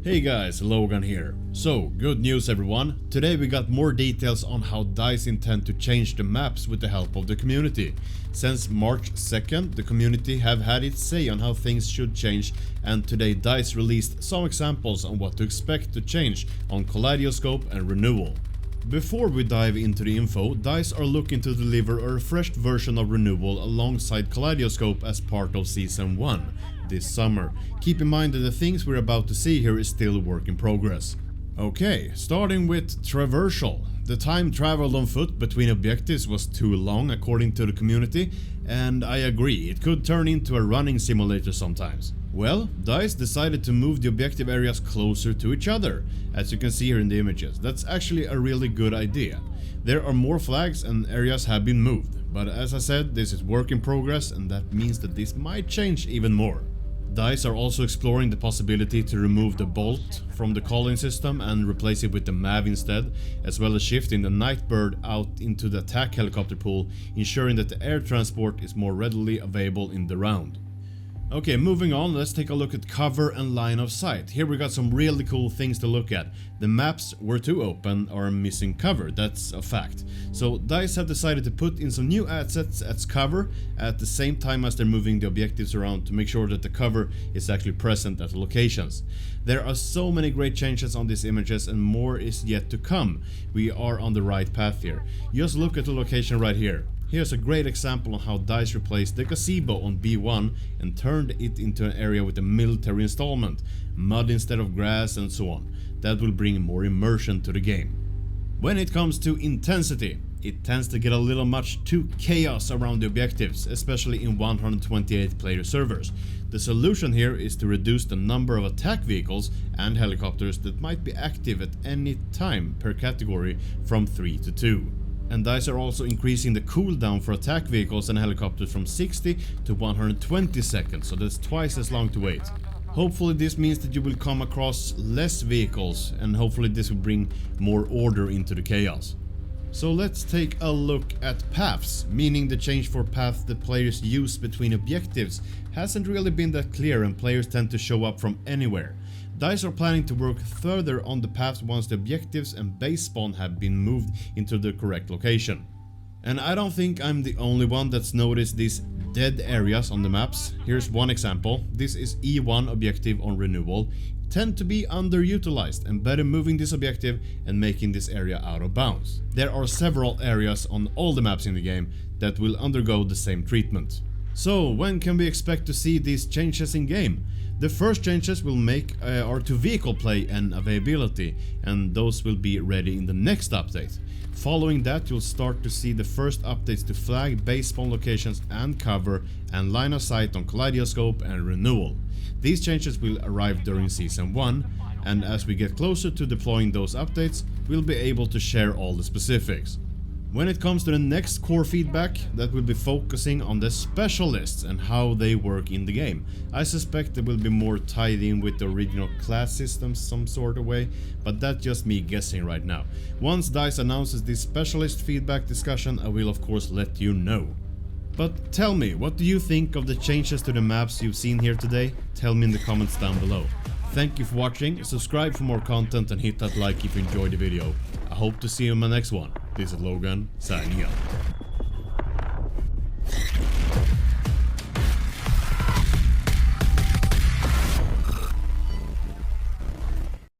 Hey guys, Logan here. So, good news everyone. Today we got more details on how DICE intend to change the maps with the help of the community. Since March 2nd, the community have had its say on how things should change, and today DICE released some examples on what to expect to change on Kaleidoscope and Renewal. Before we dive into the info, DICE are looking to deliver a refreshed version of Renewal alongside Kaleidoscope as part of Season 1 this summer. Keep in mind that the things we're about to see here is still a work in progress. Okay, starting with Traversal. The time traveled on foot between objectives was too long according to the community, and I agree, it could turn into a running simulator sometimes. Well, DICE decided to move the objective areas closer to each other, as you can see here in the images. That's actually a really good idea. There are more flags and areas have been moved, but as I said, this is work in progress and that means that this might change even more. DICE are also exploring the possibility to remove the bolt from the calling system and replace it with the MAV instead, as well as shifting the Nightbird out into the attack helicopter pool, ensuring that the air transport is more readily available in the round. Okay, moving on, let's take a look at cover and line of sight. Here we got some really cool things to look at. The maps were too open or missing cover, that's a fact. So DICE have decided to put in some new assets as cover at the same time as they're moving the objectives around to make sure that the cover is actually present at the locations. There are so many great changes on these images and more is yet to come. We are on the right path here. Just look at the location right here. Here's a great example of how DICE replaced the gazebo on B1 and turned it into an area with a military installment, mud instead of grass and so on. That will bring more immersion to the game. When it comes to intensity, it tends to get a little much too chaos around the objectives, especially in 128 player servers. The solution here is to reduce the number of attack vehicles and helicopters that might be active at any time per category from 3 to 2. And DICE are also increasing the cooldown for attack vehicles and helicopters from 60 to 120 seconds, so that's twice as long to wait. Hopefully this means that you will come across less vehicles and hopefully this will bring more order into the chaos. So let's take a look at paths, meaning the change for paths the players use between objectives hasn't really been that clear and players tend to show up from anywhere. DICE are planning to work further on the paths once the objectives and base spawn have been moved into the correct location. And I don't think I'm the only one that's noticed these dead areas on the maps. Here's one example. This is E1 objective on Renewal. Tend to be underutilized and better moving this objective and making this area out of bounds. There are several areas on all the maps in the game that will undergo the same treatment. So when can we expect to see these changes in game? The first changes we'll make are to vehicle play and availability, and those will be ready in the next update. Following that, you'll start to see the first updates to flag, base spawn locations and cover, and line of sight on Kaleidoscope and Renewal. These changes will arrive during Season 1, and as we get closer to deploying those updates, we'll be able to share all the specifics. When it comes to the next core feedback, that will be focusing on the specialists and how they work in the game. I suspect it will be more tied in with the original class systems some sort of way, but that's just me guessing right now. Once DICE announces this specialist feedback discussion, I will of course let you know. But tell me, what do you think of the changes to the maps you've seen here today? Tell me in the comments down below. Thank you for watching, subscribe for more content and hit that like if you enjoyed the video. I hope to see you in my next one. This is Logan, signing out.